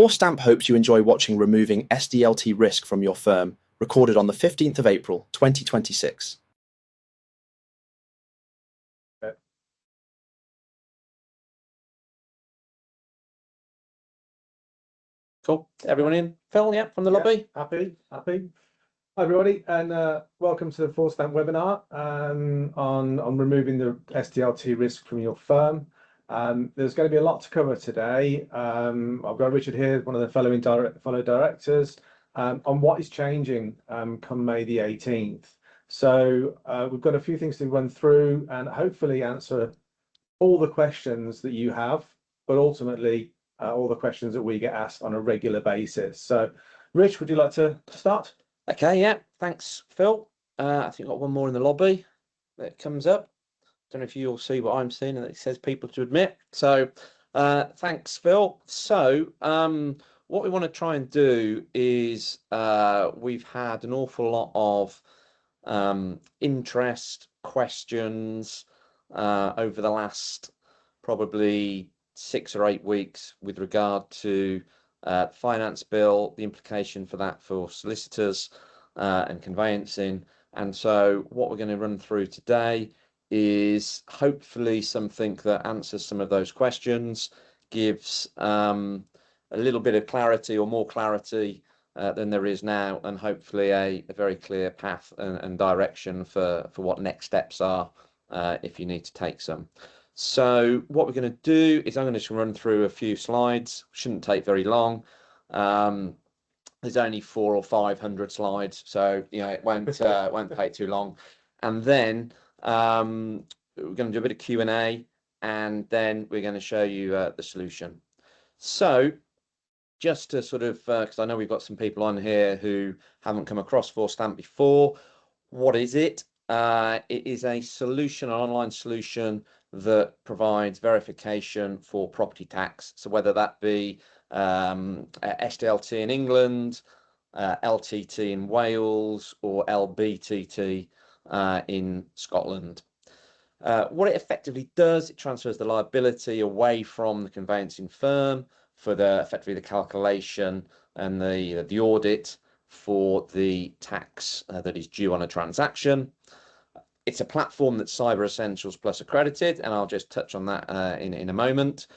Stamp hopes you enjoy watching Removing SDLT Risk from Your Firm, recorded on the 15th of April, 2026. Cool. Everyone in? Phil, yeah, from the lobby? Happy. Hi, everybody, and welcome to the Stamp webinar on removing the SDLT risk from your firm. There's going to be a lot to cover today. I've got Richard here, one of the fellow directors, on what is changing come May the 18th. So we've got a few things to run through and hopefully answer all the questions that you have, but ultimately all the questions that we get asked on a regular basis. So, Rich, would you like to start? Okay, yeah. Thanks, Phil. I think I've got one more in the lobby that comes up. Don't know if you'll see what I'm seeing, and it says people to admit. So, thanks, Phil. So, what we want to try and do is we've had an awful lot of interest, questions over the last probably 6 or 8 weeks with regard to finance bill, the implication for that for solicitors and conveyancing. And so what we're going to run through today is hopefully something that answers some of those questions, gives a little bit of clarity or more clarity than there is now, and hopefully a very clear path and direction for what next steps are if you need to take some. So what we're going to do is I'm going to just run through a few slides. Shouldn't take very long. There's only 400 or 500 slides, so you know it won't take too long. And then we're going to do a bit of Q&A, and then we're going to show you the solution. So just to sort of, because I know we've got some people on here who haven't come across Stamp before. What is it? It is a solution, an online solution that provides verification for property tax. So whether that be SDLT in England, LTT in Wales, or LBTT in Scotland. What it effectively does, it transfers the liability away from the conveyancing firm for effectively the calculation and the audit for the tax that is due on a transaction. It's a platform that's Cyber Essentials Plus accredited, and I'll just touch on that in a moment.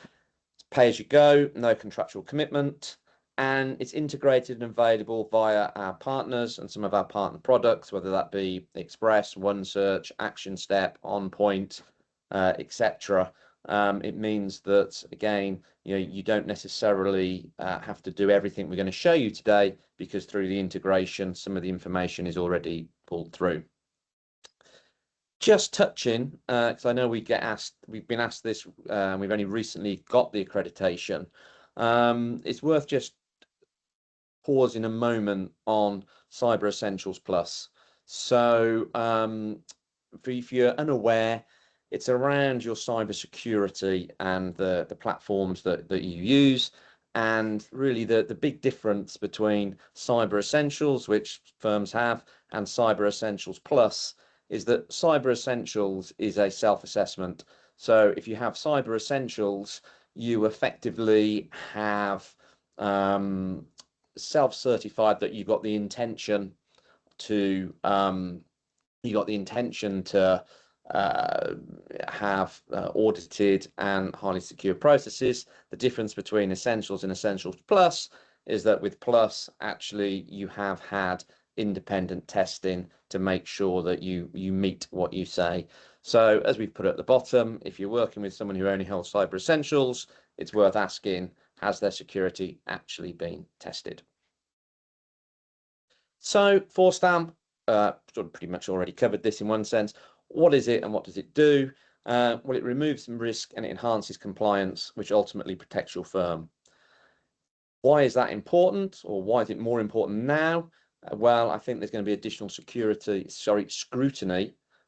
It's pay as you go, no contractual commitment, and it's integrated and available via our partners and some of our partner products, whether that be Express, OneSearch, Action Step, OnPoint, etc. It means that, again, you don't necessarily have to do everything we're going to show you today, because through the integration, some of the information is already pulled through. Just touching, because I know we've been asked this, we've only recently got the accreditation. It's worth just pausing a moment on Cyber Essentials Plus. So if you're unaware, it's around your cyber security and the platforms that you use. And really the big difference between Cyber Essentials, which firms have, and Cyber Essentials Plus is that Cyber Essentials is a self-assessment. So if you have Cyber Essentials, you effectively have self-certified that you've got the intention to have audited and highly secure processes. The difference between Essentials and Essentials Plus is that with Plus, actually, you have had independent testing to make sure that you meet what you say. So as we've put at the bottom, if you're working with someone who only holds Cyber Essentials, it's worth asking, has their security actually been tested? So Stamp, sort of pretty much already covered this in one sense. What is it and what does it do? Well, it removes some risk and it enhances compliance, which ultimately protects your firm. Why is that important, or why is it more important now? Well, I think there's going to be additional scrutiny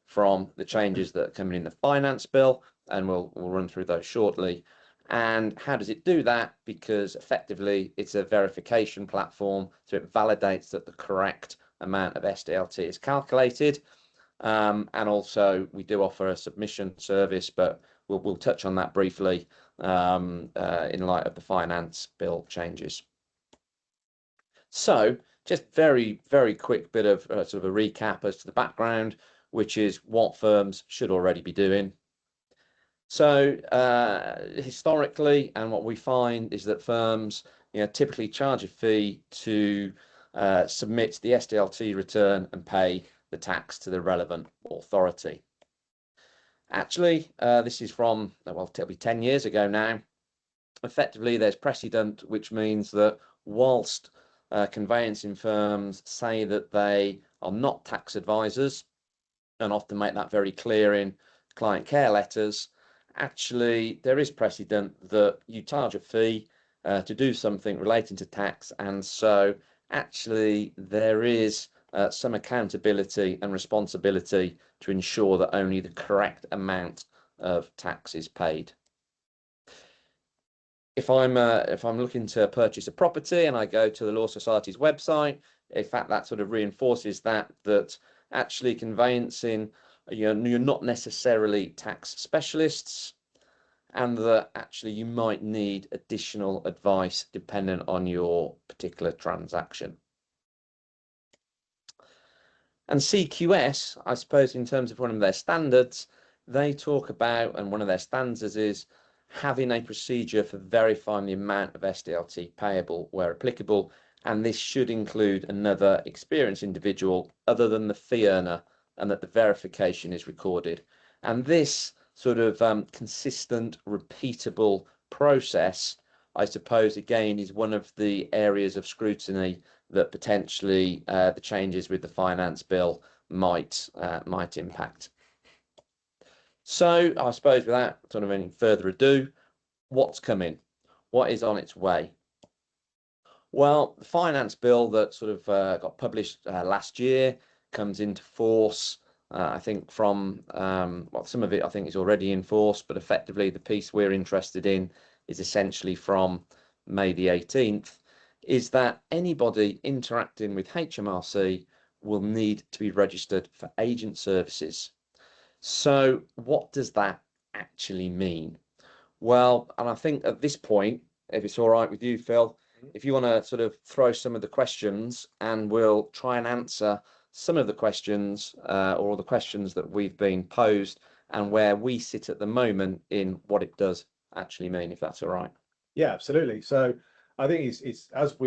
from the changes that are coming in the finance bill, and we'll run through those shortly. And how does it do that? Because effectively it's a verification platform, so it validates that the correct amount of SDLT is calculated. And also we do offer a submission service, but we'll touch on that briefly in light of the finance bill changes. So just very, very quick bit of sort of a recap as to the background, which is what firms should already be doing. So historically, and what we find is that firms, typically charge a fee to submit the SDLT return and pay the tax to the relevant authority. Actually, this is from, well, it'll be 10 years ago now. Effectively, there's precedent, which means that whilst conveyancing firms say that they are not tax advisors and often make that very clear in client care letters, actually there is precedent that you charge a fee to do something relating to tax, and so actually there is some accountability and responsibility to ensure that only the correct amount of tax is paid. If I'm looking to purchase a property and I go to the Law Society's website, in fact that sort of reinforces that actually conveyancing, you're not necessarily tax specialists, and that actually you might need additional advice dependent on your particular transaction. And CQS, I suppose, in terms of one of their standards, they talk about, and one of their standards is having a procedure for verifying the amount of SDLT payable where applicable, and this should include another experienced individual other than the fee earner, and that the verification is recorded. And this sort of consistent, repeatable process, I suppose, again, is one of the areas of scrutiny that potentially the changes with the finance bill might impact. So I suppose without sort of any further ado, what's coming? What is on its way? Well, the finance bill that sort of got published last year comes into force, I think from, well, some of it I think is already in force, but effectively the piece we're interested in is essentially from May the 18th, is that anybody interacting with HMRC will need to be registered for agent services. So what does that actually mean? Well, and I think at this point, if it's all right with you, Phil, if you want to sort of throw some of the questions, and we'll try and answer some of the questions or the questions that we've been posed and where we sit at the moment in what it does actually mean, if that's all right. Yeah, absolutely. So I think it's as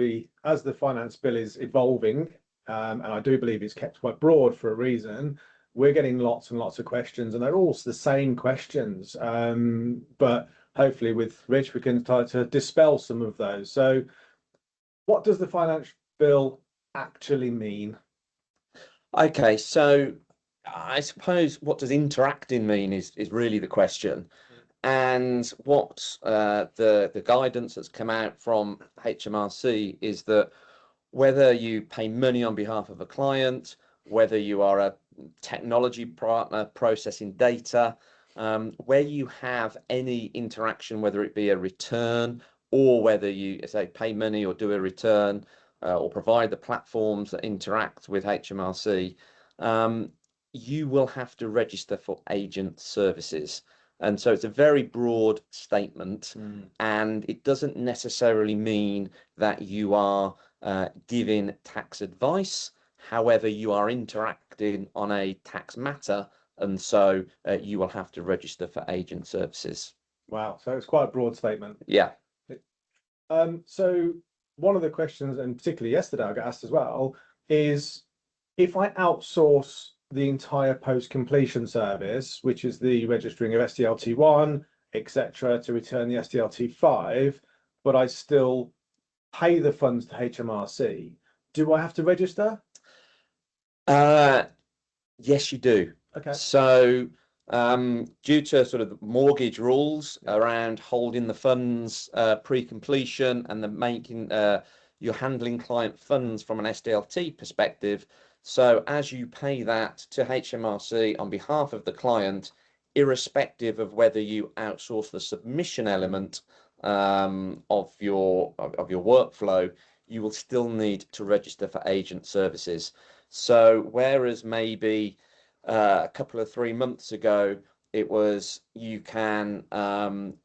the finance bill is evolving, and I do believe it's kept quite broad for a reason, we're getting lots and lots of questions, and they're all the same questions. But hopefully with Rich, we can try to dispel some of those. So what does the finance bill actually mean? Okay, so I suppose what does interacting mean is really the question. And what the guidance that's come out from HMRC is that whether you pay money on behalf of a client, whether you are a technology partner processing data, where you have any interaction, whether it be a return or whether you say pay money or do a return or provide the platforms that interact with HMRC, you will have to register for agent services. And so it's a very broad statement, and it doesn't necessarily mean that you are giving tax advice. However, you are interacting on a tax matter, and so you will have to register for agent services. Wow, so it's quite a broad statement. Yeah. So one of the questions, and particularly yesterday I got asked as well, is if I outsource the entire post-completion service, which is the registering of SDLT1, etc., to return the SDLT5, but I still pay the funds to HMRC, do I have to register? Yes, you do. Okay. So due to sort of the mortgage rules around holding the funds pre-completion and the making you're handling client funds from an SDLT perspective. So as you pay that to HMRC on behalf of the client, irrespective of whether you outsource the submission element of your workflow, you will still need to register for agent services. So whereas maybe a couple of 3 months ago, it was you can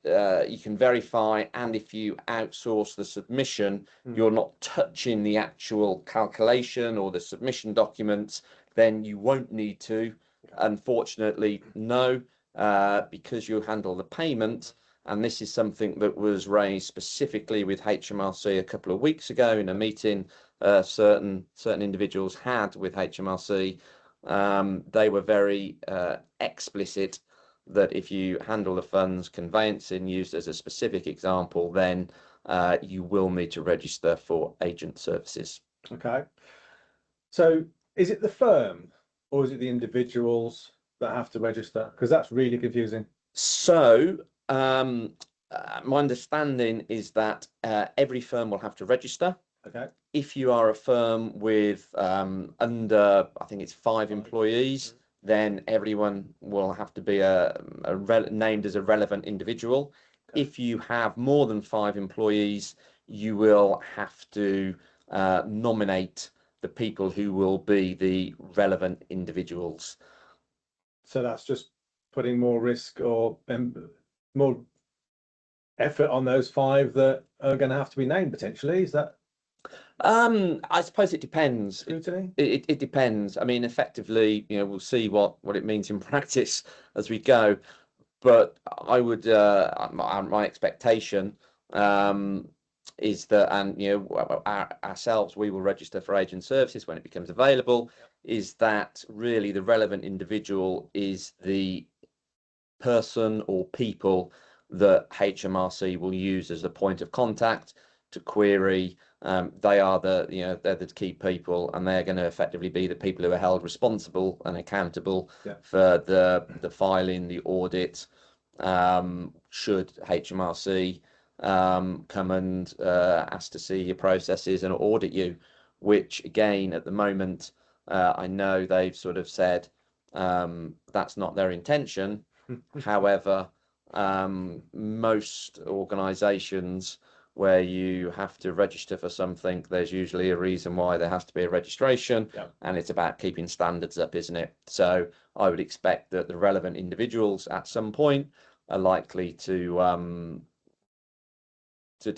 verify, and if you outsource the submission, you're not touching the actual calculation or the submission documents, then you won't need to. Unfortunately, no, because you handle the payment. And this is something that was raised specifically with HMRC a couple of weeks ago in a meeting certain individuals had with HMRC. They were very explicit that if you handle the funds conveyancing used as a specific example, then you will need to register for agent services. Okay. So is it the firm or is it the individuals that have to register? Because that's really confusing. So my understanding is that every firm will have to register. Okay. If you are a firm with under, I think it's 5 employees, then everyone will have to be named as a relevant individual. Okay. If you have more than 5 employees, you will have to nominate the people who will be the relevant individuals. So that's just putting more risk or more effort on those 5 that are going to have to be named potentially. Is that? I suppose it depends. Scrutiny? It depends. I mean, effectively, we'll see what it means in practice as we go. But I would, my expectation is that, and ourselves, we will register for agent services when it becomes available. Is that really the relevant individual is the person or people that HMRC will use as a point of contact to query. They are they're the key people, and they're going to effectively be the people who are held responsible and accountable for the filing, the audit. Should HMRC come and ask to see your processes and audit you, which again at the moment I know they've sort of said that's not their intention. However, most organisations where you have to register for something, there's usually a reason why there has to be a registration, and it's about keeping standards up, isn't it? So I would expect that the relevant individuals at some point are likely to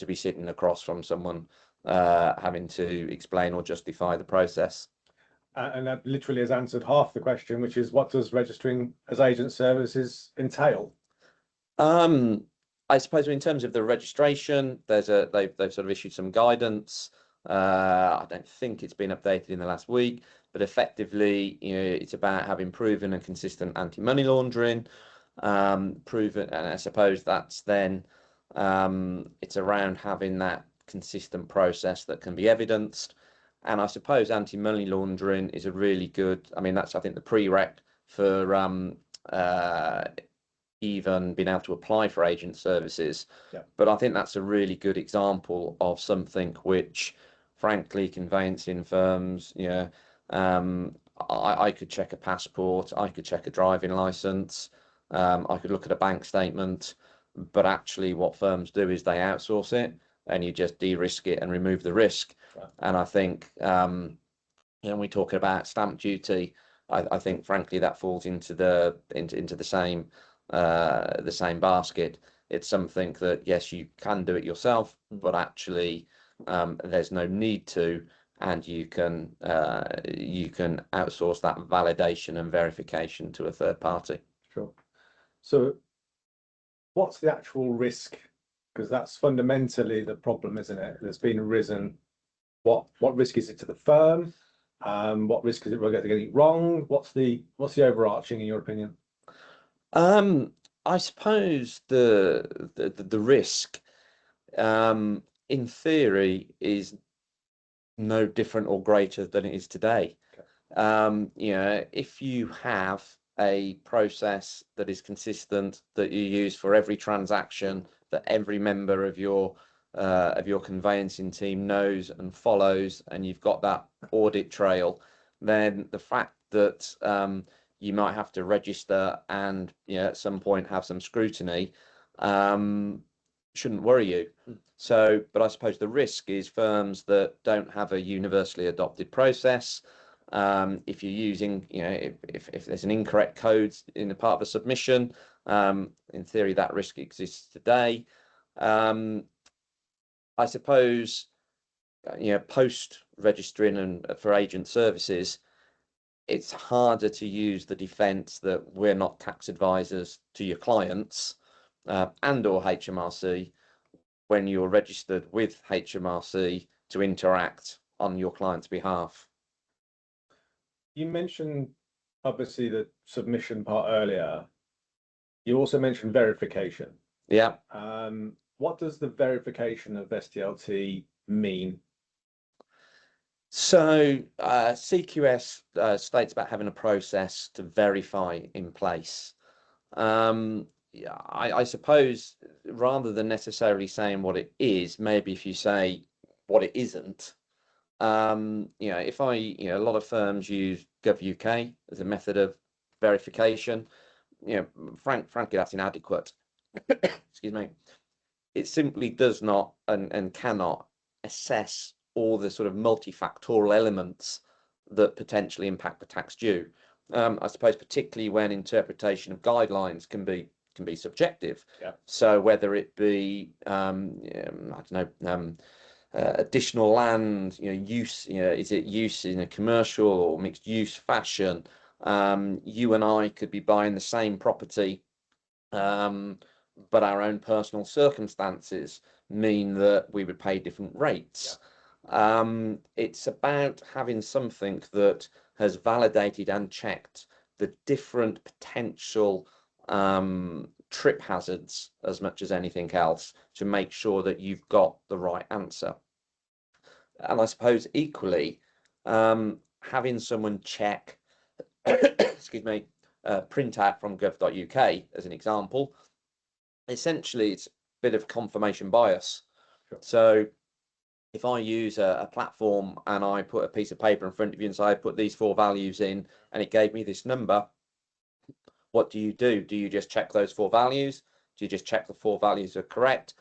be sitting across from someone having to explain or justify the process. And that literally has answered half the question, which is what does registering as agent services entail? I suppose in terms of the registration, they've sort of issued some guidance. I don't think it's been updated in the last week, but effectively, it's about having proven and consistent anti-money laundering, proven, and I suppose that's then it's around having that consistent process that can be evidenced. And I suppose anti-money laundering is a really good, I mean, that's, I think, the prereq for even being able to apply for agent services. But I think that's a really good example of something which, frankly, conveyancing firms, I could check a passport, I could check a driving license, I could look at a bank statement, but actually what firms do is they outsource it, and you just de-risk it and remove the risk. And I think when we talk about stamp duty, I think frankly that falls into the same basket. It's something that, yes, you can do it yourself, but actually there's no need to, and you can outsource that validation and verification to a third party. Sure. So what's the actual risk? Because that's fundamentally the problem, isn't it? That's been arisen. What risk is it to the firm? What risk is it we're going to get it wrong? What's the overarching, in your opinion? I suppose the risk, in theory, is no different or greater than it is today. If you have a process that is consistent, that you use for every transaction, that every member of your conveyancing team knows and follows, and you've got that audit trail, then the fact that you might have to register and at some point have some scrutiny shouldn't worry you. So, but I suppose the risk is firms that don't have a universally adopted process, If you're using, if there's an incorrect code in a part of a submission, in theory that risk exists today. I suppose, post registering and for agent services, it's harder to use the defence that we're not tax advisors to your clients and or HMRC when you're registered with HMRC to interact on your client's behalf. You mentioned obviously the submission part earlier. You also mentioned verification. Yeah. What does the verification of SDLT mean? So CQS states about having a process to verify in place. I suppose rather than necessarily saying what it is, maybe if you say what it isn't, if a lot of firms use Gov.uk as a method of verification, frankly, that's inadequate. Excuse me. It simply does not and cannot assess all the sort of multifactorial elements that potentially impact the tax due. I suppose particularly when interpretation of guidelines can be subjective. Yeah. So whether it be I don't know, additional land, use, is it use in a commercial or mixed use fashion? You and I could be buying the same property, but our own personal circumstances mean that we would pay different rates. Yeah. It's about having something that has validated and checked the different potential trip hazards as much as anything else to make sure that you've got the right answer. And I suppose equally, having someone check, excuse me, print out from gov.uk as an example, essentially it's a bit of confirmation bias. Sure. So if I use a platform and I put a piece of paper in front of you and say I put these 4 values in and it gave me this number, what do? Do you just check those 4 values? Do you just check the 4 values are correct?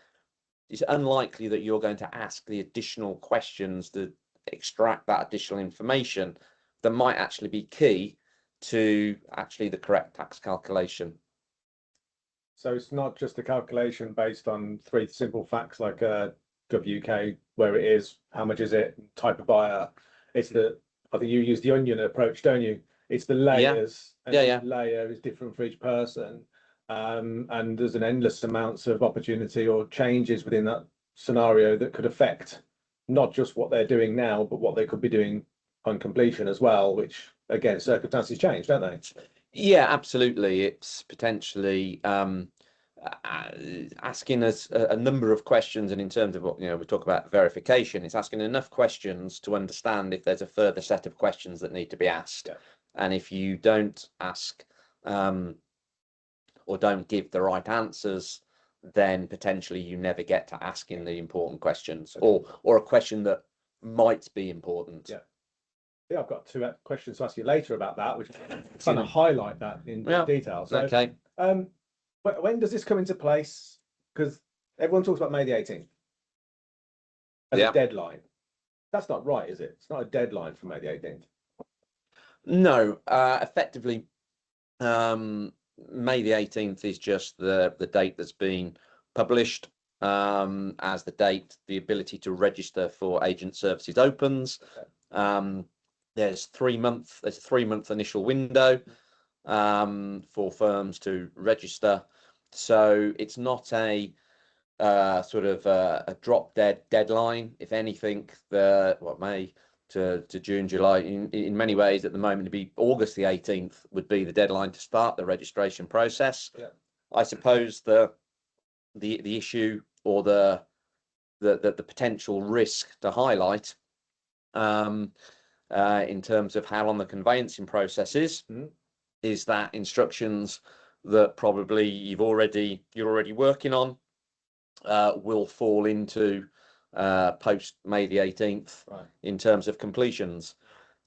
It's unlikely that you're going to ask the additional questions to extract that additional information that might actually be key to actually the correct tax calculation. So it's not just a calculation based on 3 simple facts like Gov.uk, where it is, how much is it, type of buyer. It's I think you use the onion approach, don't you? It's the layers. Yeah. And each layer is different for each person. And there's an endless amounts of opportunity or changes within that scenario that could affect not just what they're doing now, but what they could be doing on completion as well, which again, circumstances change, don't they? Yeah, absolutely. It's potentially asking us a number of questions, and in terms of what we talk about verification, it's asking enough questions to understand if there's a further set of questions that need to be asked. Yeah. And if you don't ask or don't give the right answers, then potentially you never get to asking the important questions. Okay. or a question that might be important. Yeah. Yeah, I've got 2 questions to ask you later about that, which kind of highlight that in detail. So, okay. When does this come into place? Because everyone talks about May the 18th as a deadline. That's not right, is it? It's not a deadline for May the 18th. No, effectively, May the 18th is just the date that's been published as the date the ability to register for agent services opens. Okay. There's a 3-month initial window for firms to register. So it's not a sort of a drop dead deadline. If anything, May to June, July, in many ways at the moment, it'd be August the 18th would be the deadline to start the registration process. Yeah. I suppose the issue or the potential risk to highlight in terms of how long the conveyancing process is that instructions that probably you're already working on will fall into post May the 18th, right, in terms of completions.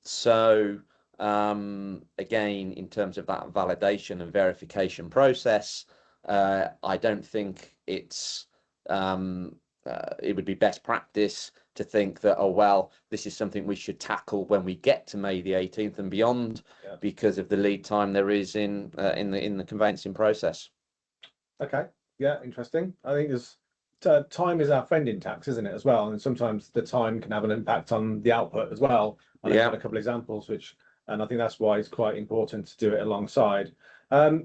So again, in terms of that validation and verification process, I don't think it would be best practice to think that, oh, well, this is something we should tackle when we get to May the 18th and beyond, because of the lead time there is in the conveyancing process. Okay, yeah, interesting. I think there's time is our friend in tax, isn't it, as well? And sometimes the time can have an impact on the output as well. And I've got a couple of examples, and I think that's why it's quite important to do it alongside. I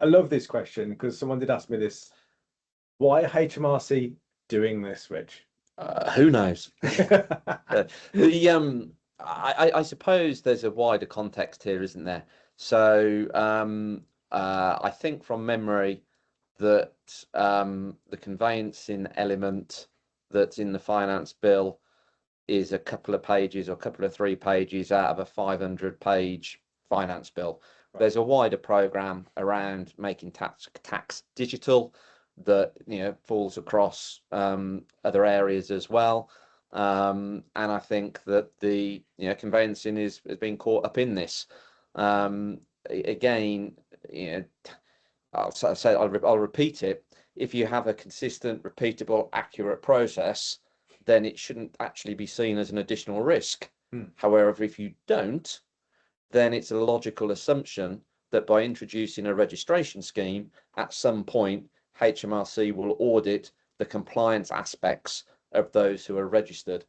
love this question because someone did ask me this. Why are HMRC doing this, Rich? Who knows? I suppose there's a wider context here, isn't there? So I think from memory that the conveyancing element that's in the finance bill is a couple of pages or a couple of 3 pages out of a 500-page finance bill. Right. There's a wider program around making tax digital that falls across other areas as well, and I think that the conveyancing has been caught up in this. Again, I'll repeat it. If you have a consistent, repeatable, accurate process, then it shouldn't actually be seen as an additional risk. However, if you don't, then it's a logical assumption that by introducing a registration scheme, at some point HMRC will audit the compliance aspects of those who are registered.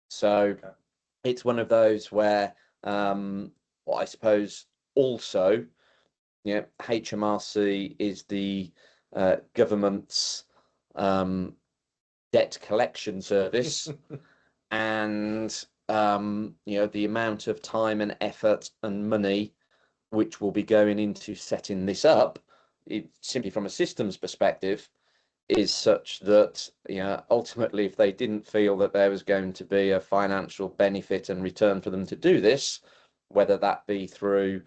So it's one of those where I suppose also HMRC is the government's debt collection service, and the amount of time and effort and money which will be going into setting this up, simply from a systems perspective, is such that ultimately, if they didn't feel that there was going to be a financial benefit and return for them to do this, whether that be through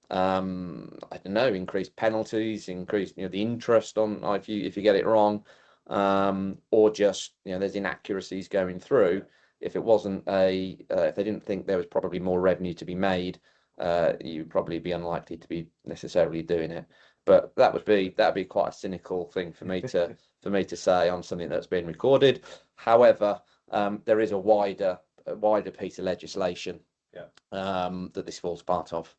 I don't know, increased penalties, increased the interest on if you get it wrong, or just there's inaccuracies going through. If it wasn't if they didn't think there was probably more revenue to be made, you'd probably be unlikely to be necessarily doing it. But that'd be quite a cynical thing for me to say on something that's been recorded. However, there is a wider piece of legislation that this falls part of.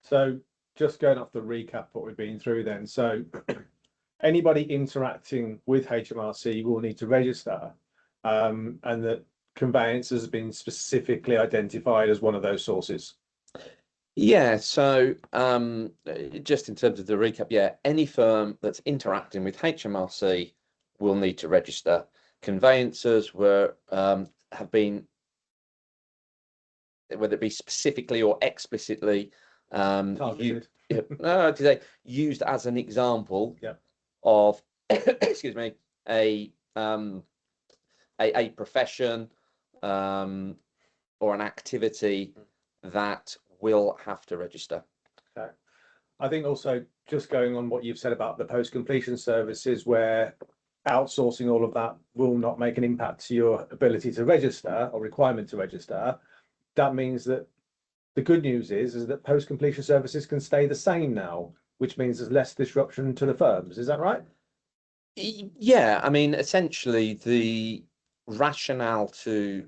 So just going off the recap what we've been through then. So anybody interacting with HMRC will need to register, and that conveyancers has been specifically identified as one of those sources. Yeah, so just in terms of the recap, any firm that's interacting with HMRC will need to register. Conveyancers have been, whether it be specifically or explicitly, used as an example of excuse me, a profession or an activity that will have to register. Okay. I think also just going on what you've said about the post-completion services, where outsourcing all of that will not make an impact to your ability to register or requirement to register. That means that the good news is that post-completion services can stay the same now, which means there's less disruption to the firms. Is that right? Yeah, I mean, essentially the rationale to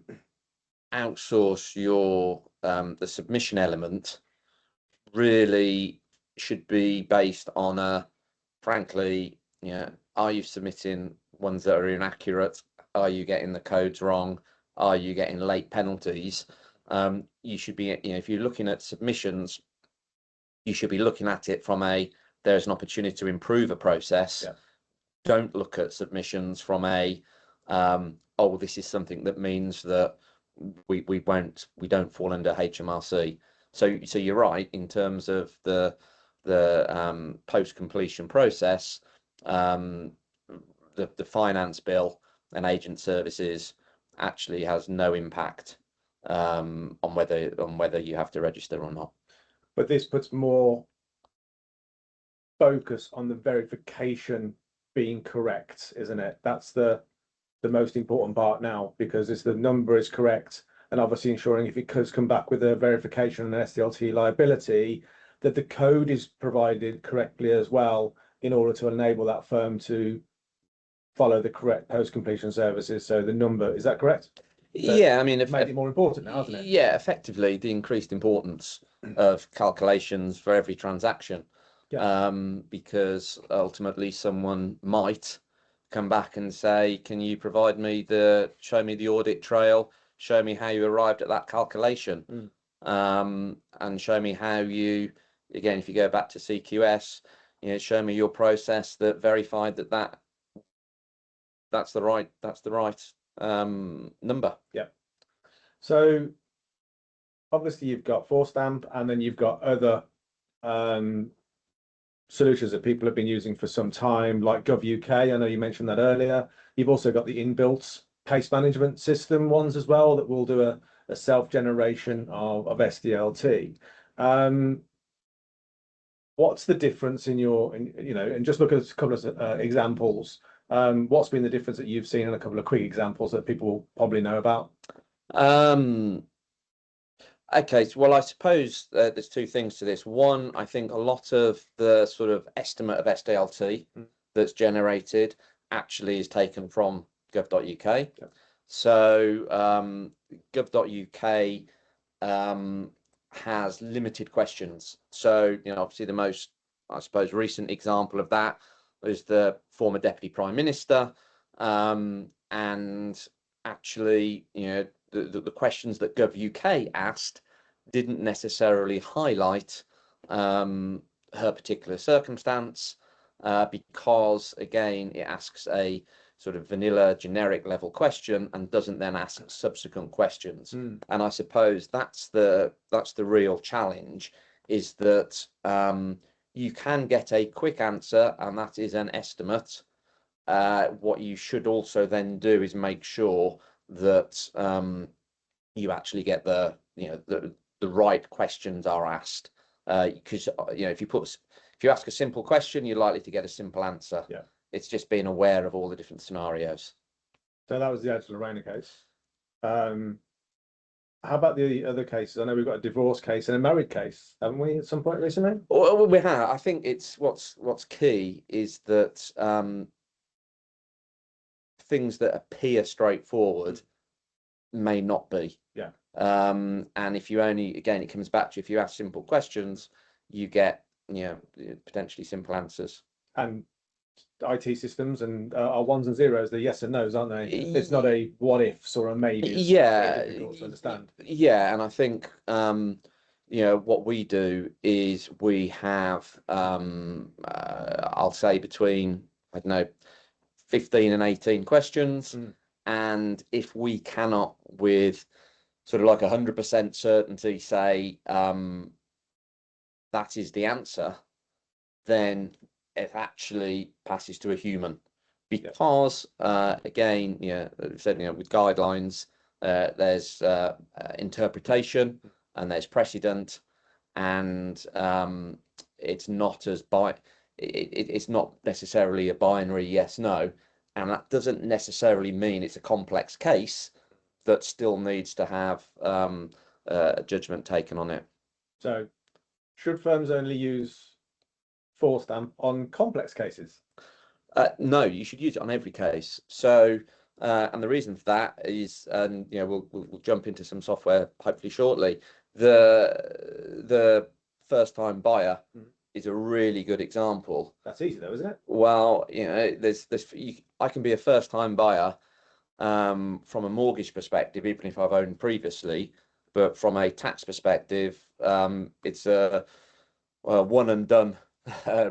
outsource your the submission element really should be based on frankly, are you submitting ones that are inaccurate? Are you getting the codes wrong? Are you getting late penalties? You should be, if you're looking at submissions, you should be looking at it from there's an opportunity to improve a process. Don't look at submissions from oh, this is something that means that we don't fall under HMRC. So you're right in terms of the post-completion process. The finance bill and agent services actually has no impact on whether you have to register or not. But this puts more focus on the verification being correct, isn't it? That's the most important part now, because the number is correct, and obviously ensuring if it does come back with a verification and an SDLT liability, that the code is provided correctly as well, in order to enable that firm to follow the correct post-completion services. So the number, is that correct? So Yeah, I mean, it's made it more important now, hasn't it? Yeah, effectively, the increased importance of calculations for every transaction. Yeah. Because ultimately someone might come back and say, can you provide me show me the audit trail, show me how you arrived at that calculation, and show me how you, again, if you go back to CQS, show me your process that verified that's the right number. Yeah. So obviously you've got ForStamp, and then you've got other solutions that people have been using for some time, like GovUK. I know you mentioned that earlier. You've also got the inbuilt case management system ones as well that will do a self-generation of SDLT. What's the difference in and just look at a couple of examples. What's been the difference that you've seen in a couple of quick examples that people will probably know about? Okay, so, well, I suppose there's two things to this. One, I think a lot of the sort of estimate of SDLT that's generated actually is taken from gov.uk. Yeah. So gov.uk has limited questions. So, obviously the most, I suppose, recent example of that is the former Deputy Prime Minister. And actually, the questions that gov.uk asked didn't necessarily highlight her particular circumstance, because, again, it asks a sort of vanilla generic level question and doesn't then ask subsequent questions. And I suppose that's the real challenge, is that you can get a quick answer, and that is an estimate. What you should also then do is make sure that you actually get the right questions are asked, because if you ask a simple question, you're likely to get a simple answer. Yeah. It's just being aware of all the different scenarios. So that was the Ed Lorraine case. How about the other cases? I know we've got a divorce case and a married case, haven't we, at some point recently? Well, we have. I think it's what's key is that things that appear straightforward may not be. Yeah. And if you again, it comes back to, if you ask simple questions, you get potentially simple answers. And IT systems and are ones and zeros, they're yes and no's, aren't they? It's not a what ifs or a maybe. Yeah, difficult to understand. Yeah, and I think what we do is we have I'll say between, I don't know, 15 and 18 questions, and if we cannot with sort of like 100% certainty say that is the answer, then it actually passes to a human, because again, said, with guidelines, there's interpretation and there's precedent, and it's not it's not necessarily a binary yes no, and that doesn't necessarily mean it's a complex case that still needs to have a judgment taken on it. So should firms only use ForStamp on complex cases? No, you should use it on every case. So, and the reason for that is, and we'll jump into some software hopefully shortly. The first time buyer is a really good example. That's easy though, isn't it? Well, I can be a first time buyer from a mortgage perspective, even if I've owned previously, but from a tax perspective, it's a one and done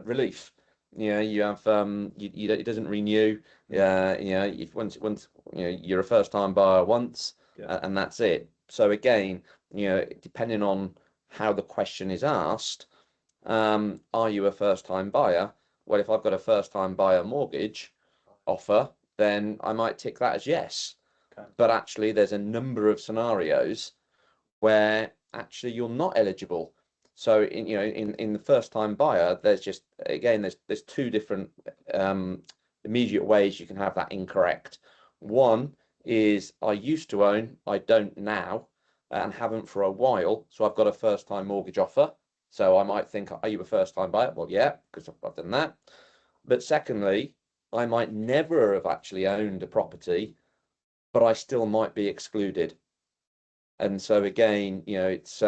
relief. You have it doesn't renew. If once you're a first time buyer once, and that's it. So again, depending on how the question is asked, are you a first time buyer? Well, if I've got a first time buyer mortgage offer, then I might tick that as yes. Okay. But actually, there's a number of scenarios where actually you're not eligible. So in the first time buyer, there's just, again, there's two different immediate ways you can have that incorrect. One is I used to own, I don't now, and haven't for a while. So I've got a first time mortgage offer. So I might think, are you a first time buyer? Well, yeah, because I've done that. But secondly, I might never have actually owned a property, but I still might be excluded. And so again, you know, it's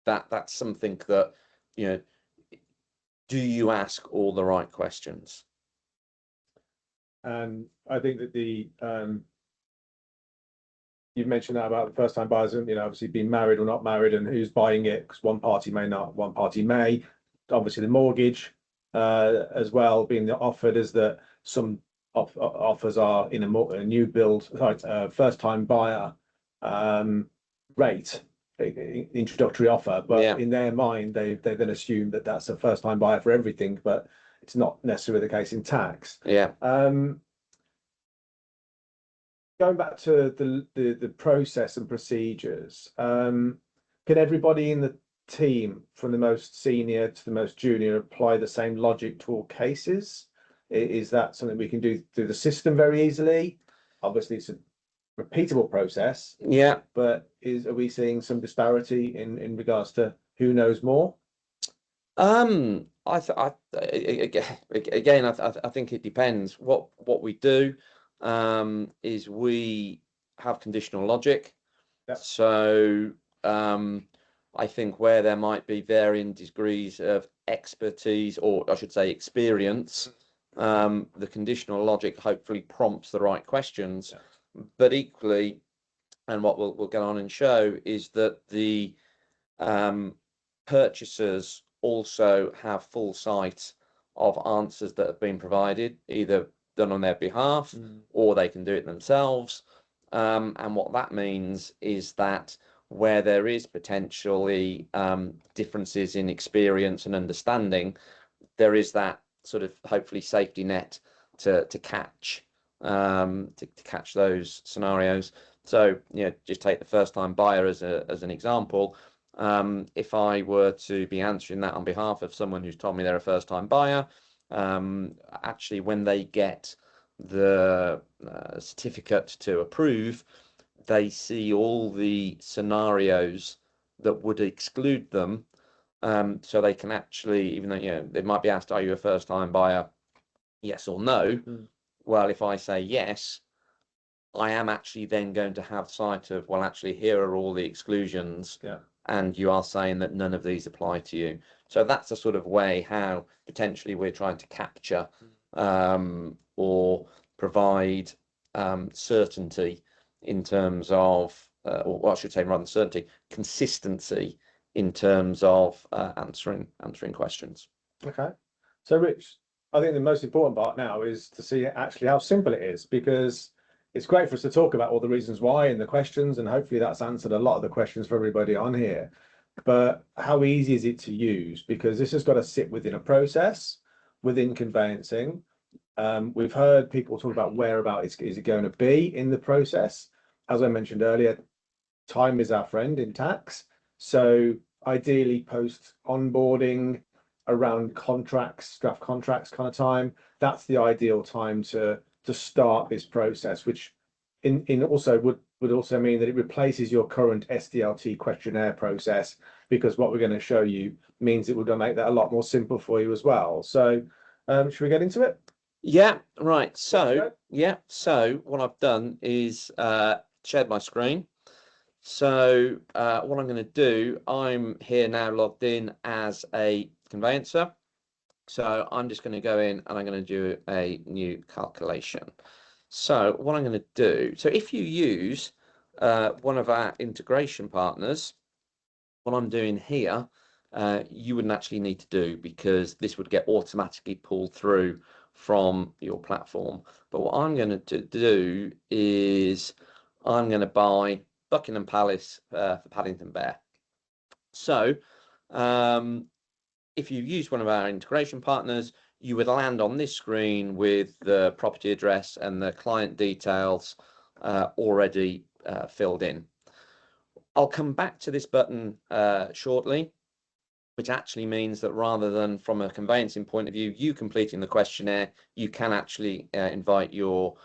that's something that, you know, do you ask all the right questions? And I think that you've mentioned that about the first time buyers, and obviously being married or not married, and who's buying it, because one party may not, one party may. Obviously, the mortgage as well being offered, is that some offers are in a new build, first time buyer rate, introductory offer, but Yeah. in their mind they then assume that that's a first time buyer for everything, but it's not necessarily the case in tax. Yeah. Going back to the process and procedures, can everybody in the team, from the most senior to the most junior, apply the same logic to all cases? Is that something we can do through the system very easily? Obviously, it's a repeatable process. Yeah. But are we seeing some disparity in regards to who knows more? Again, I think it depends. What we do is we have conditional logic. Yep. So I think where there might be varying degrees of expertise, or I should say experience, the conditional logic hopefully prompts the right questions. Yeah. But equally, and what we'll get on and show, is that the purchasers also have full sight of answers that have been provided, either done on their behalf or they can do it themselves. And what that means is that where there is potentially differences in experience and understanding, there is that sort of hopefully safety net to catch those scenarios. So, just take the first time buyer as an example. If I were to be answering that on behalf of someone who's told me they're a first time buyer, actually when they get the certificate to approve, they see all the scenarios that would exclude them. So they can actually, even though, they might be asked, are you a first time buyer? Yes or no. Well, if I say yes, I am actually then going to have sight of, well, actually, here are all the exclusions. Yeah. And you are saying that none of these apply to you. So that's a sort of way how potentially we're trying to capture or provide certainty in terms of, or I should say, rather than certainty, consistency in terms of answering questions. Okay. So, Rich, I think the most important part now is to see actually how simple it is, because it's great for us to talk about all the reasons why and the questions, and hopefully that's answered a lot of the questions for everybody on here. But how easy is it to use? Because this has got to sit within a process, within conveyancing. We've heard people talk about whereabout is it going to be in the process. As I mentioned earlier, time is our friend in tax. So ideally post onboarding, around contracts, draft contracts kind of time, that's the ideal time to start this process, which in also would also mean that it replaces your current SDLT questionnaire process, because what we're going to show you means it will make that a lot more simple for you as well. So should we get into it? Yeah, right. So what I've done is shared my screen. So what I'm going to do, I'm here now logged in as a conveyancer. So I'm just going to go in and I'm going to do a new calculation. So what I'm going to do, so if you use one of our integration partners, what I'm doing here, you wouldn't actually need to do, because this would get automatically pulled through from your platform. But what I'm going to do is I'm going to buy Buckingham Palace for Paddington Bear. So if you use one of our integration partners, you would land on this screen with the property address and the client details already filled in. I'll come back to this button shortly, which actually means that rather than from a conveyancing point of view, you completing the questionnaire, you can actually invite your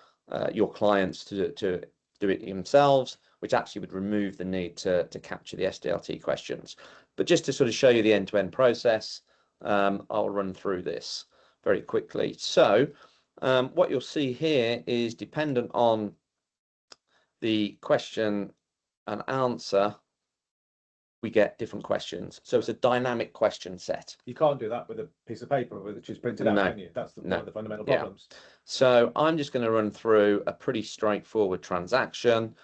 clients to do it themselves, which actually would remove the need to capture the SDLT questions. But just to sort of show you the end-to-end process, I'll run through this. very quickly. So what you'll see here is dependent on the question and answer, we get different questions. So it's a dynamic question set. You can't do that with a piece of paper which is printed out, No. can you? That's one No. of the fundamental Yeah. problems. So I'm just going to run through a pretty straightforward transaction.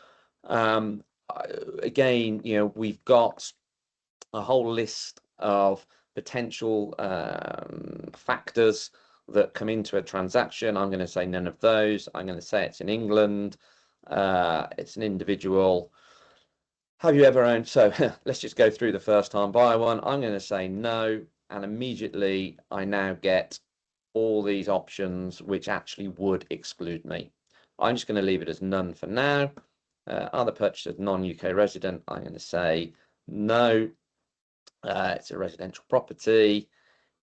Again, you know, we've got a whole list of potential factors that come into a transaction. I'm going to say none of those. I'm going to say it's in England. It's an individual. Have you ever owned? So let's just go through the first time buyer one. I'm going to say no, and immediately I now get all these options which actually would exclude me. I'm just going to leave it as none for now. Are the purchasers non-UK resident? I'm going to say no. It's a residential property.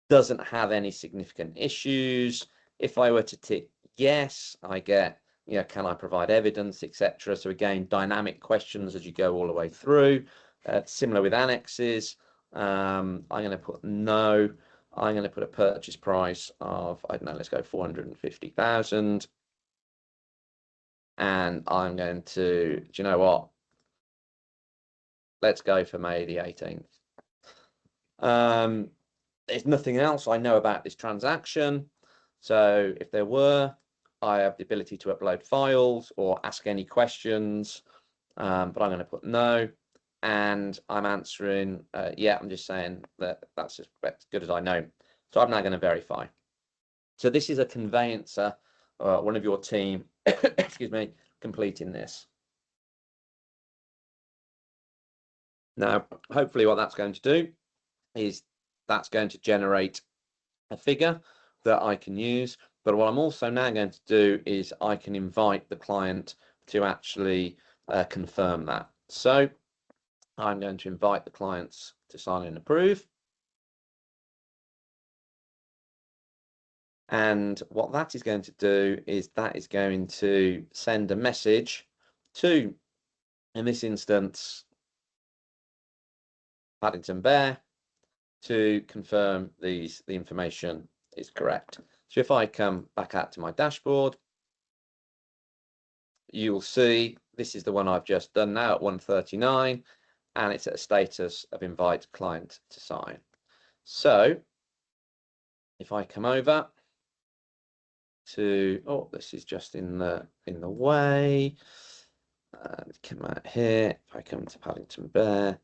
Doesn't have any significant issues. If I were to tick yes, I get, you know, can I provide evidence, etc. So again, dynamic questions as you go all the way through. Similar with annexes. I'm going to put no. I'm going to put a purchase price of, I don't know, let's go 450,000. And I'm going to, do you know what? Let's go for May the 18th. There's nothing else I know about this transaction. So if there were, I have the ability to upload files or ask any questions, but I'm going to put no. And I'm answering, yeah, I'm just saying that that's as good as I know. So I'm now going to verify. So this is a conveyancer, one of your team, excuse me, completing this. Now, hopefully what that's going to do is that's going to generate a figure that I can use. But what I'm also now going to do is I can invite the client to actually confirm that. So I'm going to invite the clients to sign and approve. And what that is going to do is that is going to send a message to, in this instance, Paddington Bear, to confirm the information is correct. So if I come back out to my dashboard, you will see this is the one I've just done now at 1:39, and it's at a status of invite client to sign. So if I come over to, oh, this is just in the way. Come out here. If I come to Paddington Bear,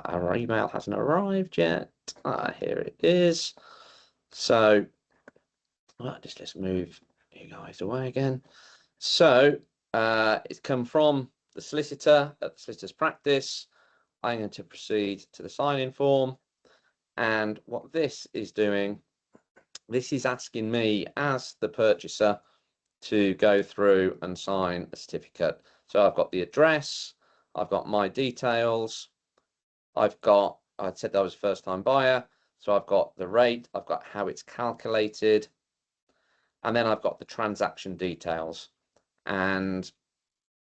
our email hasn't arrived yet. Here it is. So let's move you guys away again. So it's come from the solicitor at the solicitor's practice. I'm going to proceed to the sign-in form. And what this is doing, this is asking me as the purchaser to go through and sign a certificate. So I've got the address, I've got my details, I said I was a first-time buyer, so I've got the rate, I've got how it's calculated, and then I've got the transaction details. And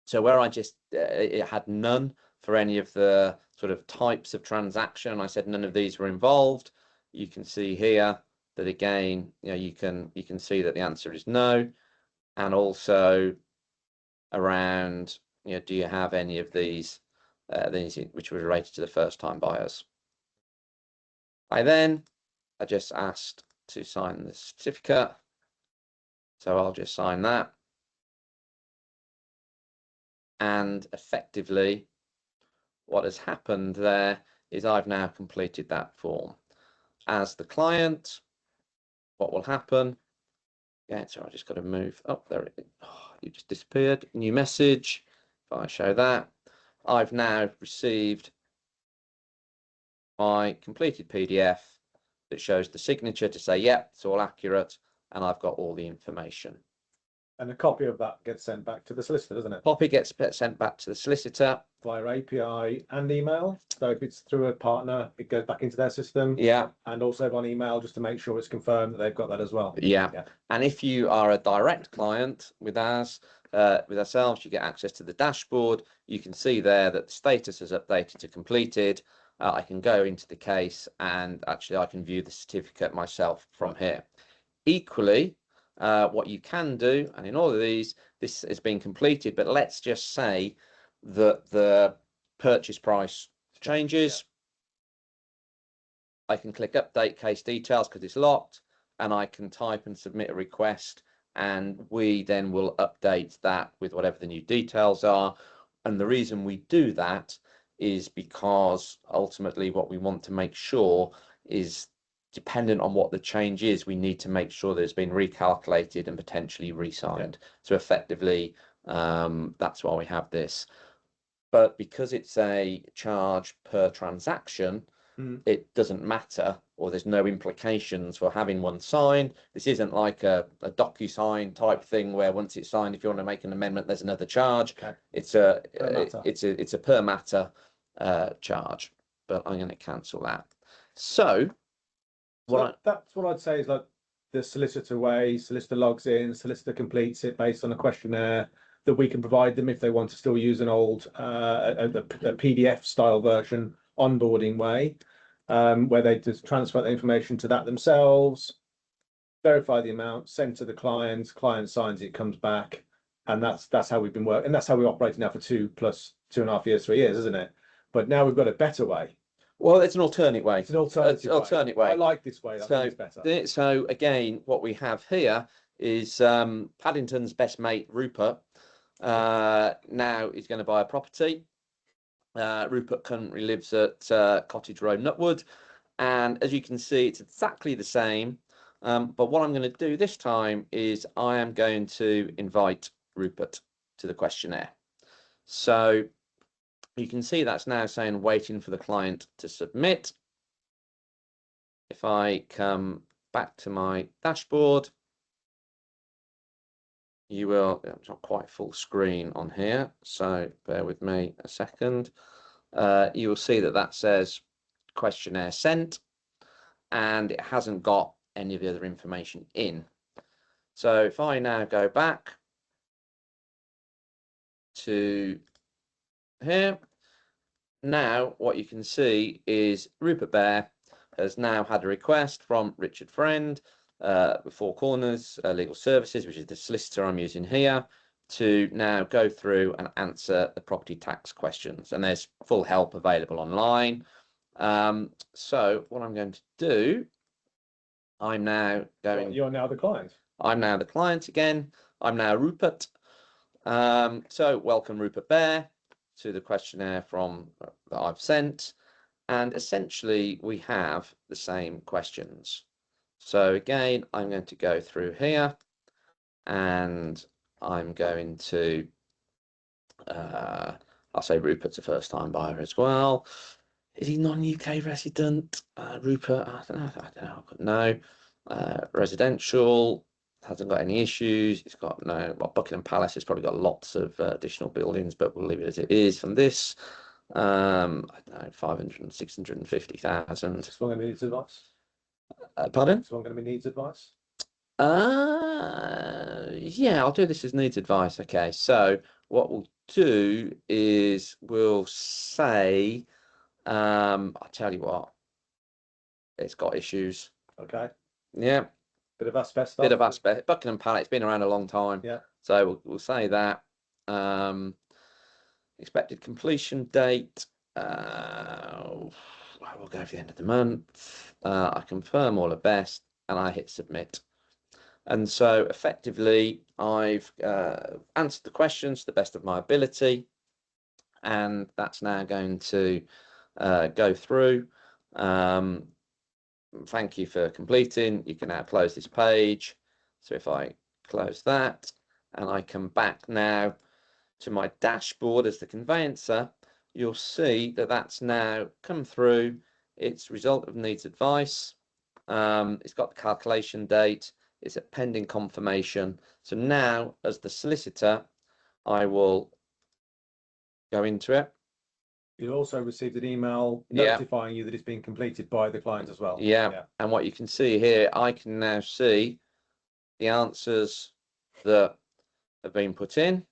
so where I just it had none for any of the sort of types of transaction, I said none of these were involved. You can see here that again, you know, you can see that the answer is no. And also around, you know, do you have any of these which were related to the first-time buyers? I just asked to sign the certificate, so I'll just sign that. And effectively, what has happened there is I've now completed that form. As the client, what will happen? Yeah, so I just got to move up there. Oh, you just disappeared. New message. If I show that, I've now received my completed PDF that shows the signature to say, yep, it's all accurate, and I've got all the information. And a copy of that gets sent back to the solicitor, doesn't it? Copy gets sent back to the solicitor via API and email. So if it's through a partner, it goes back into their system. Yeah. And also on email, just to make sure it's confirmed that they've got that as well. Yeah. And if you are a direct client with ourselves, you get access to the dashboard. You can see there that the status is updated to completed. I can go into the case and actually I can view the certificate myself from here. Equally, what you can do, and in all of these, this has been completed, but let's just say that the purchase price changes. I can click update case details because it's locked, and I can type and submit a request, and we then will update that with whatever the new details are. And the reason we do that is because ultimately what we want to make sure is, dependent on what the change is, we need to make sure that it's been recalculated and potentially re-signed. So effectively, that's why we have this. But because it's a charge per transaction, it doesn't matter, or there's no implications for having one signed. This isn't like a DocuSign type thing where once it's signed, if you want to make an amendment, there's another charge. Okay. It's a per matter charge. But I'm going to cancel that. So that's what I'd say is like the solicitor way. Solicitor logs in, solicitor completes it based on a questionnaire that we can provide them if they want to still use an old a PDF style version onboarding way, where they just transfer the information to that themselves, verify the amount, send to the client signs it, comes back, and that's how we've been working, and that's how we're operating now for 2.5 years, 3 years, isn't it? But now we've got a better way. Well, it's an alternate way. It's an alternate way. I like this way. I think it's better. So again, what we have here is Paddington's best mate, Rupert. Now he's going to buy a property. Rupert currently lives at Cottage Road, Nutwood. And as you can see, it's exactly the same. But what I'm going to do this time is I am going to invite Rupert to the questionnaire. So you can see that's now saying waiting for the client to submit. If I come back to my dashboard, you will, it's not quite full screen on here, so bear with me a second. You will see that that says questionnaire sent, and it hasn't got any of the other information in. So if I now go back to here, now what you can see is Rupert Bear has now had a request from Richard Friend, Four Corners Legal Services, which is the solicitor I'm using here, to now go through and answer the property tax questions. And there's full help available online. So what I'm going to do, I'm now going... You're now the client. I'm now the client again. I'm now Rupert. So welcome Rupert Bear to the questionnaire that I've sent. And essentially we have the same questions. So again, I'm going to go through here and I'm going to, I'll say Rupert's a first time buyer as well. Is he non-UK resident? Rupert, I don't know, I couldn't know. Residential, hasn't got any issues. It's got well, Buckingham Palace has probably got lots of additional buildings, but we'll leave it as it is from this. I don't know, 500, 650,000. This one going to be needs advice? Pardon? This one going to be needs advice? Yeah, I'll do this as needs advice. Okay, so what we'll do is we'll say, I'll tell you what, it's got issues. Okay. Yeah. Bit of asbestos. Bit of asbestos. Buckingham Palace, it's been around a long time. Yeah. So we'll say that. Expected completion date. We'll go for the end of the month. I confirm all the best and I hit submit. And so effectively I've answered the questions to the best of my ability, and that's now going to go through. Thank you for completing. You can now close this page. So if I close that and I come back now to my dashboard as the conveyancer, you'll see that that's now come through. It's result of needs advice. It's got the calculation date. It's a pending confirmation. So now as the solicitor, I will go into it. You also received an email notifying you that it's been completed by the client as well. Yeah. And what you can see here, I can now see the answers that have been put in,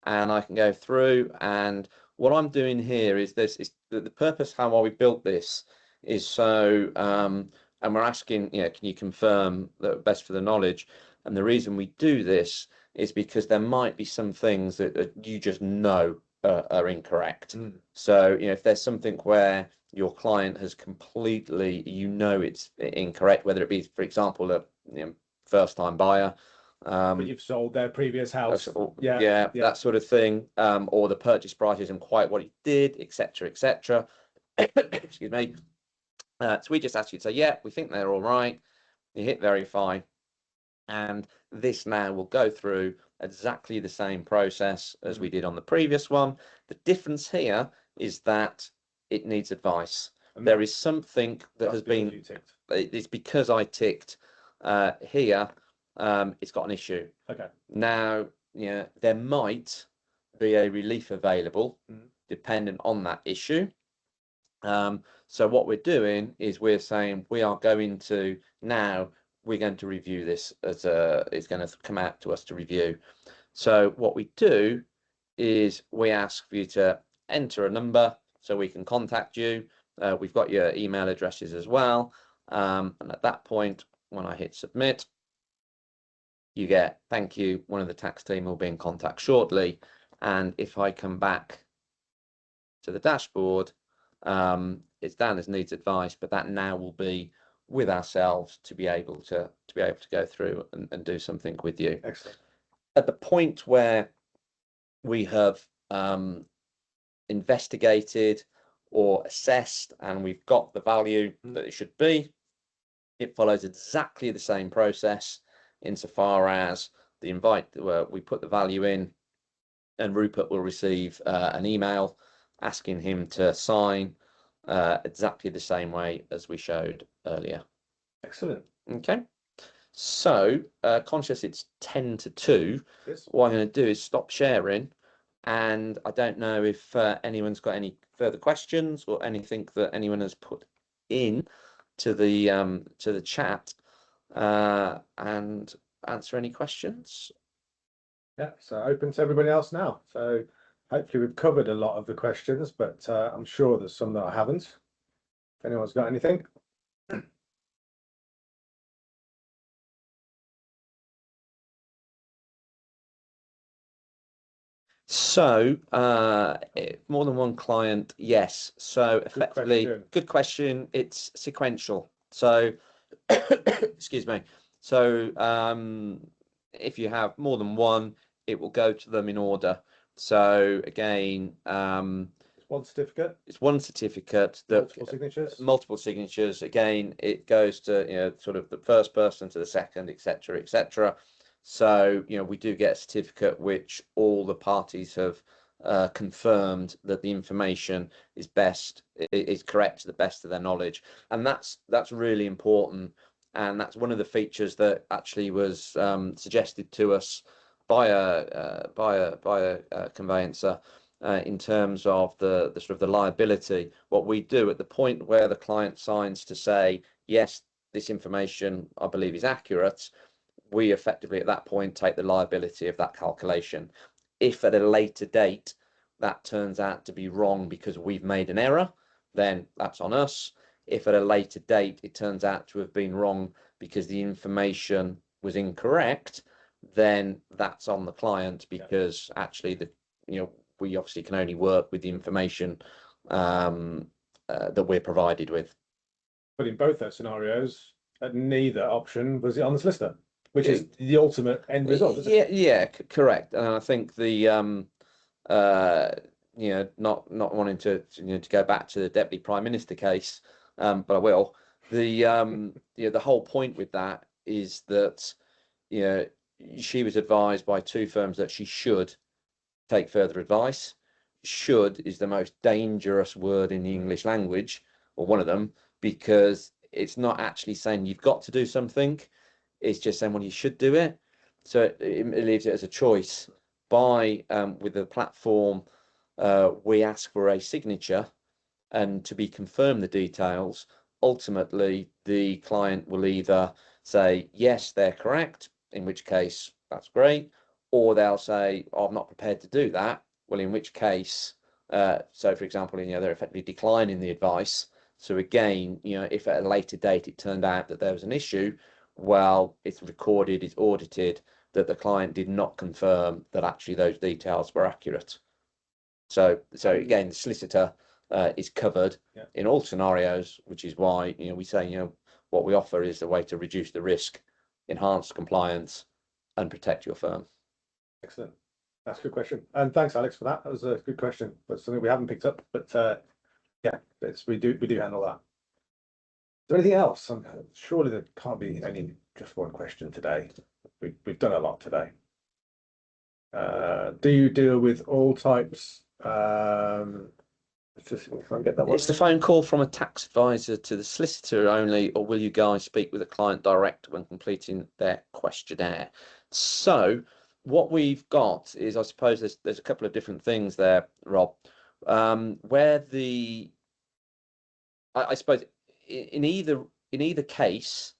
and I can go through, and what I'm doing here is the purpose how we built this is so and we're asking, can you confirm that best for the knowledge? And the reason we do this is because there might be some things that you just know are incorrect. So, if there's something where your client has completely, it's incorrect, whether it be, for example, a first-time buyer, but you've sold their previous house, that sort of thing, or the purchase price isn't quite what it did, etc., etc. Excuse me. So we just ask you to say, yeah, we think they're all right. You hit verify, and this now will go through exactly the same process as we did on the previous one. The difference here is that it needs advice. There is something that has been, it's because I ticked here, it's got an issue. Okay. Now, there might be a relief available dependent on that issue. So what we're doing is we're saying we're going to review this as it's going to come out to us to review. So what we do is we ask for you to enter a number so we can contact you. We've got your email addresses as well. And at that point, when I hit submit, you get, thank you, one of the tax team will be in contact shortly. And if I come back to the dashboard, it's down as needs advice, but that now will be with ourselves to be able to go through and do something with you. Excellent. At the point where we have investigated or assessed and we've got the value that it should be, it follows exactly the same process insofar as the invite where we put the value in and Rupert will receive an email asking him to sign exactly the same way as we showed earlier. Excellent. Okay. So, conscious it's 10 to 2, Yes. what I'm going to do is stop sharing, and I don't know if anyone's got any further questions or anything that anyone has put in to the chat, and answer any questions. Yeah, so open to everybody else now. So hopefully we've covered a lot of the questions, but I'm sure there's some that I haven't. If anyone's got anything. So, more than one client, yes. So effectively, good question. It's sequential. So, excuse me. So, if you have more than one, it will go to them in order. So again, One certificate. it's one certificate that multiple signatures. Again, it goes to sort of the first person to the second, etc., etc. So we do get a certificate which all the parties have confirmed that the information is correct to the best of their knowledge, and that's really important. And that's one of the features that actually was suggested to us by a conveyancer. In terms of the sort of the liability, what we do at the point where the client signs to say, yes, this information I believe is accurate, we effectively at that point take the liability of that calculation. If at a later date that turns out to be wrong because we've made an error, then that's on us. If at a later date it turns out to have been wrong because the information was incorrect, then that's on the client, because actually we obviously can only work with the information that we're provided with. But in both those scenarios, neither option was on the solicitor, which is the ultimate end result. Correct. And I think the not wanting to go back to the Deputy Prime Minister case, but I will. The whole point with that is that she was advised by two firms that she should take further advice. Should is the most dangerous word in the English language, or one of them, because it's not actually saying you've got to do something. It's just saying, well, you should do it. So it leaves it as a choice. With the platform, we ask for a signature, and to be confirmed the details, ultimately the client will either say, yes, they're correct, in which case that's great, or they'll say, oh, I'm not prepared to do that. Well, in which case So, for example, they're effectively declining the advice. So again, if at a later date it turned out that there was an issue, well, it's recorded, it's audited that the client did not confirm that actually those details were accurate. So again, the solicitor is covered in all scenarios, which is why we say what we offer is a way to reduce the risk, enhance compliance, and protect your firm. Excellent. That's a good question. And thanks, Alex, for that. That was a good question, but something we haven't picked up. But yeah, we do handle that. Is there anything else? Surely there can't be any just one question today. We've done a lot today. Do you deal with all types? Let's just try and get that one. It's the phone call from a tax advisor to the solicitor only, or will you guys speak with a client direct when completing their questionnaire? So what we've got is, I suppose there's a couple of different things there, Rob, where I suppose in either case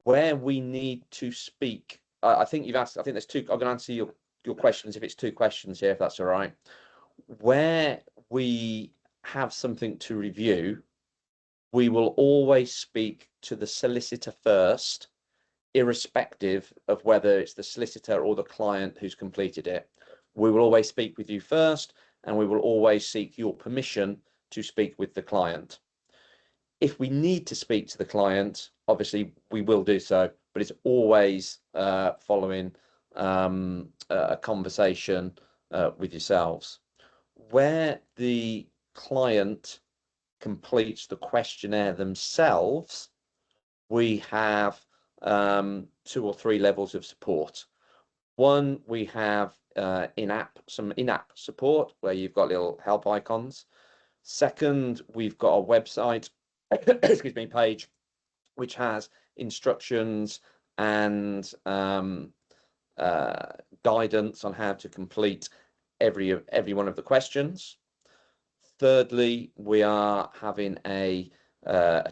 where we need to speak. I think you've asked. I think there's two. I'm going to answer your questions if it's two questions here, if that's all right. Where we have something to review, we will always speak to the solicitor first, irrespective of whether it's the solicitor or the client who's completed it. We will always speak with you first, and we will always seek your permission to speak with the client. If we need to speak to the client, obviously we will do so, but it's always following a conversation with yourselves. Where the client completes the questionnaire themselves, we have 2 or 3 levels of support. One, we have some in-app support where you've got little help icons. Second, we've got a website excuse me, page which has instructions and guidance on how to complete every one of the questions. Thirdly, we are having a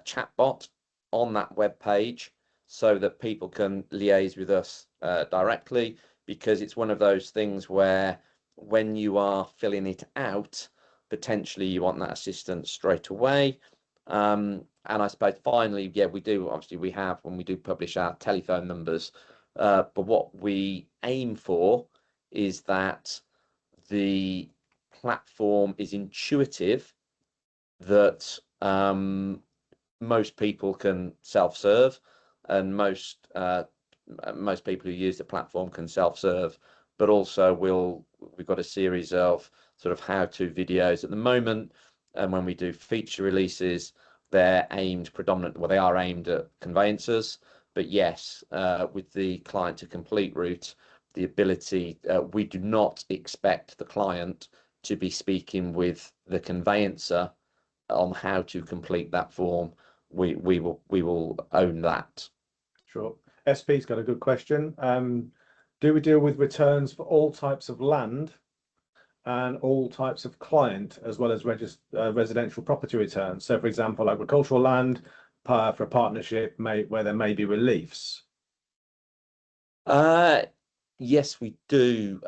chat bot on that web page so that people can liaise with us directly, because it's one of those things where when you are filling it out, potentially you want that assistance straight away. And I suppose finally, we have when we do publish our telephone numbers, but what we aim for is that the platform is intuitive, that most people can self-serve, and most people who use the platform can self-serve, but also we've got a series of sort of how-to videos at the moment, and when we do feature releases, they're aimed they are aimed at conveyancers. But yes, with the client to complete route, the ability, we do not expect the client to be speaking with the conveyancer on how to complete that form. We will own that. Sure. SP's got a good question. Do we deal with returns for all types of land and all types of client, as well as residential property returns? So, for example, agricultural land for a partnership where there may be reliefs. Yes, we do.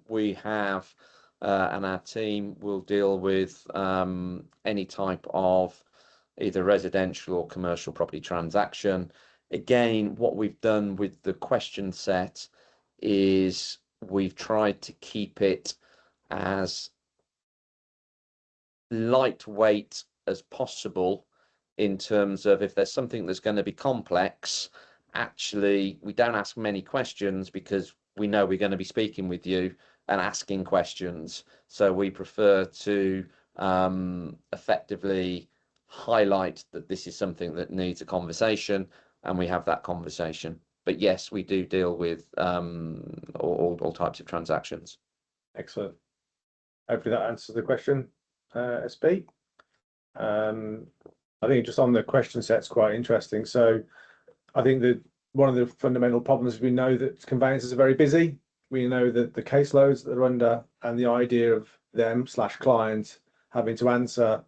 We have, and our team will deal with any type of either residential or commercial property transaction. Again, what we've done with the question set is we've tried to keep it as lightweight as possible, in terms of if there's something that's going to be complex, actually we don't ask many questions because we know we're going to be speaking with you and asking questions. So we prefer to effectively highlight that this is something that needs a conversation, and we have that conversation. But yes, we do deal with all types of transactions. Excellent. Hopefully that answers the question, SB. I think just on the question set's quite interesting. So I think that one of the fundamental problems, we know that conveyancers are very busy. We know that the caseloads that they're under, and the idea of them/clients having to answer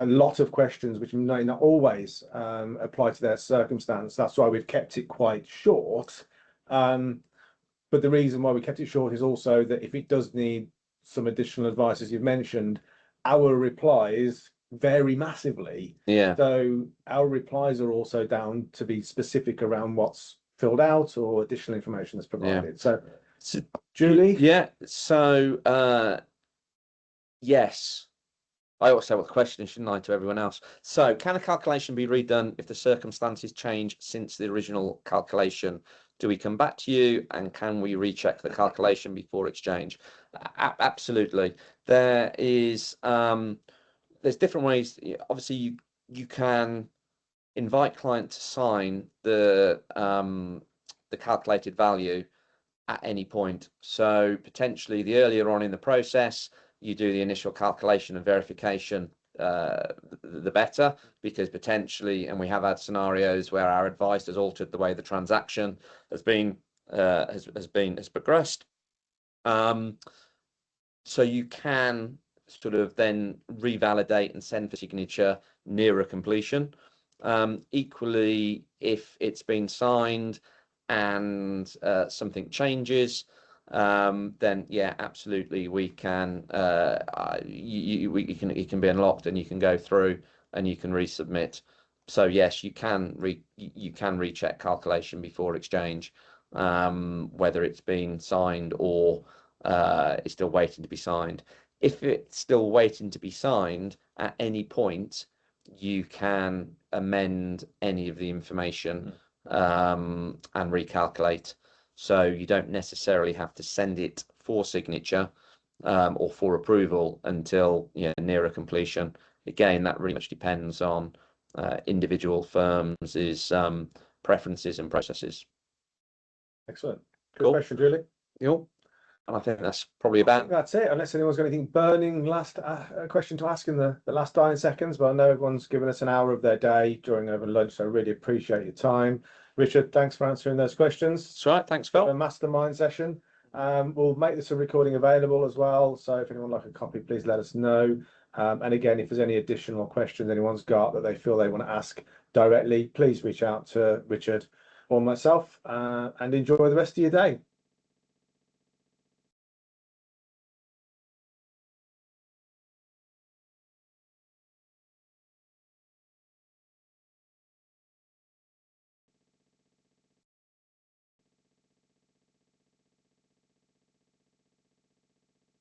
a lot of questions which may not always apply to their circumstance. That's why we've kept it quite short. But the reason why we kept it short is also that if it does need some additional advice, as you've mentioned, our replies vary massively. Yeah. So our replies are also down to be specific around what's filled out or additional information that's provided. So Julie? Yeah. So yes. I ought to say what the question is, shouldn't I, to everyone else? So, can a calculation be redone if the circumstances change since the original calculation? Do we come back to you, and can we recheck the calculation before exchange? Absolutely. There is there's different ways. Obviously, you can invite client to sign the calculated value at any point. So potentially, the earlier on in the process you do the initial calculation and verification, the better, because potentially, and we have had scenarios where our advice has altered the way the transaction has progressed. So you can sort of then revalidate and send for signature nearer completion. Equally, if it's been signed and something changes, then yeah, absolutely, we can it can be unlocked and you can go through and you can resubmit. So yes, you can recheck calculation before exchange, whether it's been signed or it's still waiting to be signed. If it's still waiting to be signed at any point, you can amend any of the information and recalculate. So you don't necessarily have to send it for signature or for approval until nearer completion. Again, that really much depends on individual firms' preferences and processes. Excellent. Good question, Julie. Cool. And I think that's probably about. That's it. Unless anyone's got anything burning last question to ask in the last 9 seconds, but I know everyone's given us an hour of their day during over lunch, so I really appreciate your time. Richard, thanks for answering those questions. That's right. Thanks, Phil. A mastermind session. We'll make this a recording available as well, so if anyone would like a copy, please let us know. And again, if there's any additional questions anyone's got that they feel they want to ask directly, please reach out to Richard or myself, and enjoy the rest of your day.